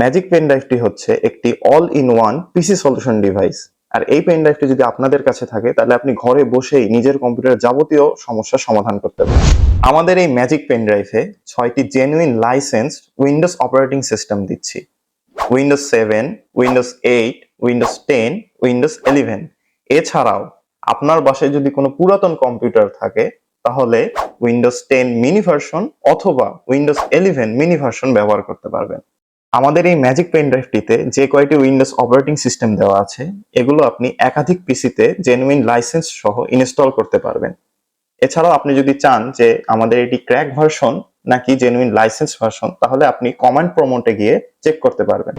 Magic pen ড্রাইভটি হচ্ছে একটি all in one PC solution device. আর এই পেন ড্রাইভটি যদি আপনাদের কাছে থাকে তাহলে আপনি ঘরে বসেই নিজের কম্পিউটারের যাবতীয় সমস্যার সমাধান করতে পারেন। আমাদের এই ম্যাজিক পেন ড্রাইভে 6টি genuine licensed Windows operating system দিচ্ছি। Windows 7, Windows 8, Windows 10, Windows 11। এছাড়াও আপনার বাসায় যদি কোনো পুরাতন কম্পিউটার থাকে তাহলে উইন্ডোজ 10 মিনি ভার্সন অথবা উইন্ডোজ 11 মিনি ভার্সন ব্যবহার করতে পারবেন। আমাদের এই ম্যাজিক পেন ড্রাইভটিতে যে কয়টি উইন্ডোজ অপারেটিং সিস্টেম দেওয়া আছে এগুলো আপনি একাধিক পিসিতে জেনুইন লাইসেন্স সহ ইনস্টল করতে পারবেন। এছাড়াও আপনি যদি চান যে আমাদের এটি ক্র্যাক ভার্সন নাকি জেনুইন লাইসেন্স ভার্সন তাহলে আপনি কমান্ড প্রম্পটে গিয়ে চেক করতে পারবেন।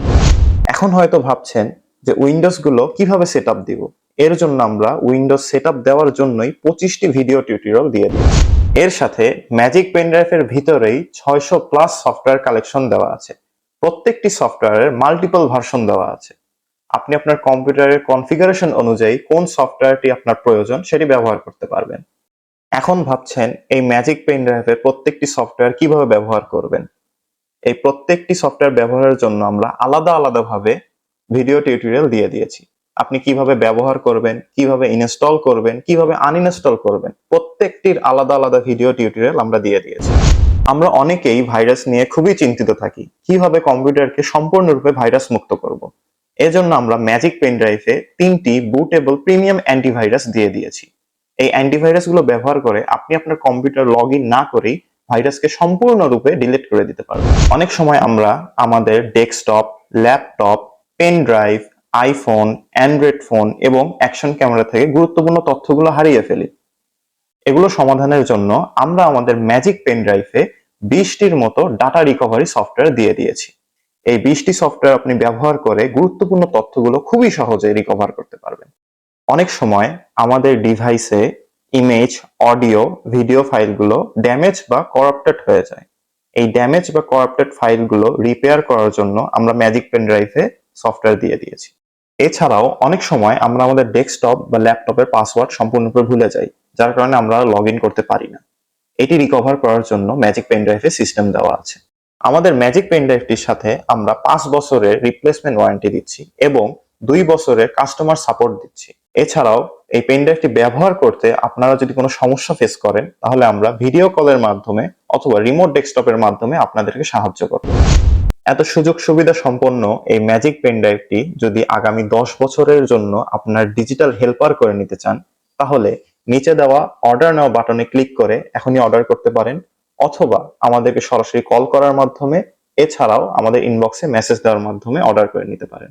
এখন হয়তো ভাবছেন যে উইন্ডোজ গুলো কিভাবে সেট আপ দিব। এর জন্য আমরা উইন্ডোজ সেট আপ দেওয়ার জন্যই 25টি ভিডিও টিউটোরিয়াল দিয়ে দিয়েছি। এর সাথে ম্যাজিক পেন ড্রাইভের ভিতরেই 600+ সফটওয়্যার কালেকশন দেওয়া আছে। প্রত্যেকটি সফটওয়্যারের মাল্টিপল ভার্সন দেওয়া আছে। আপনি আপনার কম্পিউটারের কনফিগারেশন অনুযায়ী কোন সফটওয়্যারটি আপনার প্রয়োজন সেটি ব্যবহার করতে পারবেন। এখন ভাবছেন এই ম্যাজিক পেন ড্রাইভের প্রত্যেকটি সফটওয়্যার কিভাবে ব্যবহার করবেন। এই প্রত্যেকটি সফটওয়্যার ব্যবহারের জন্য আমরা আলাদা আলাদাভাবে ভিডিও টিউটোরিয়াল দিয়ে দিয়েছি। আপনি কিভাবে ব্যবহার করবেন, কিভাবে ইনস্টল করবেন, কিভাবে আনইনস্টল করবেন, প্রত্যেকটির আলাদা আলাদা ভিডিও টিউটোরিয়াল আমরা দিয়ে দিয়েছি। আমরা অনেকেই ভাইরাস নিয়ে খুবই চিন্তিত থাকি, কিভাবে কম্পিউটারকে সম্পূর্ণরূপে ভাইরাস মুক্ত করব। এজন্য আমরা ম্যাজিক পেন ড্রাইভে 3টি বুটেবল প্রিমিয়াম অ্যান্টিভাইরাস দিয়ে দিয়েছি। এই অ্যান্টিভাইরাস গুলো ব্যবহার করে আপনি আপনার কম্পিউটার লগ ইন না করেই ভাইরাসকে সম্পূর্ণরূপে ডিলিট করে দিতে পারবেন। অনেক সময় আমরা আমাদের desktop, laptop, pen drive, iPhone, android phone এবং অ্যাকশন ক্যামেরা থেকে গুরুত্বপূর্ণ তথ্যগুলো হারিয়ে ফেলি। এগুলো সমাধানের জন্য আমরা আমাদের ম্যাজিক পেন ড্রাইভে 20টির মতো ডাটা রিকভারি সফটওয়্যার দিয়ে দিয়েছি। এই 20টি সফটওয়্যার আপনি ব্যবহার করে গুরুত্বপূর্ণ তথ্যগুলো খুবই সহজে রিকভার করতে পারবেন। অনেক সময় আমাদের ডিভাইসে ইমেজ, অডিও, ভিডিও ফাইলগুলো ড্যামেজ বা করাপ্টেড হয়ে যায়। এই ড্যামেজ বা করাপ্টেড ফাইলগুলো রিপেয়ার করার জন্য আমরা ম্যাজিক পেন ড্রাইভে সফটওয়্যার দিয়ে দিয়েছি। এছাড়াও অনেক সময় আমরা আমাদের ডেস্কটপ বা ল্যাপটপের পাসওয়ার্ড সম্পূর্ণরূপে ভুলে যাই, যার কারণে আমরা লগ ইন করতে পারি না। এটি রিকভার করার জন্য ম্যাজিক পেন ড্রাইভে সিস্টেম দেওয়া আছে। আমাদের ম্যাজিক পেন ড্রাইভটির সাথে আমরা 5 বছরের রিপ্লেসমেন্ট ওয়ারেন্টি দিচ্ছি এবং 2 বছরের কাস্টমার সাপোর্ট দিচ্ছি। এছাড়াও এই পেন ড্রাইভটি ব্যবহার করতে আপনারা যদি কোনো সমস্যা ফেস করেন তাহলে আমরা ভিডিও কলের মাধ্যমে অথবা রিমোট ডেস্কটপের মাধ্যমে আপনাদেরকে সাহায্য করব। এত সুযোগ সুবিধা সম্পন্ন এই ম্যাজিক পেন ড্রাইভটি যদি আগামী 10 বছরের জন্য আপনার ডিজিটাল হেল্পার করে নিতে চান তাহলে নিচে দেওয়া অর্ডার নাও বাটনে ক্লিক করে এখনই অর্ডার করতে পারেন, অথবা আমাদেরকে সরাসরি কল করার মাধ্যমে, এছাড়াও আমাদের ইনবক্সে মেসেজ দেওয়ার মাধ্যমে অর্ডার করে নিতে পারেন।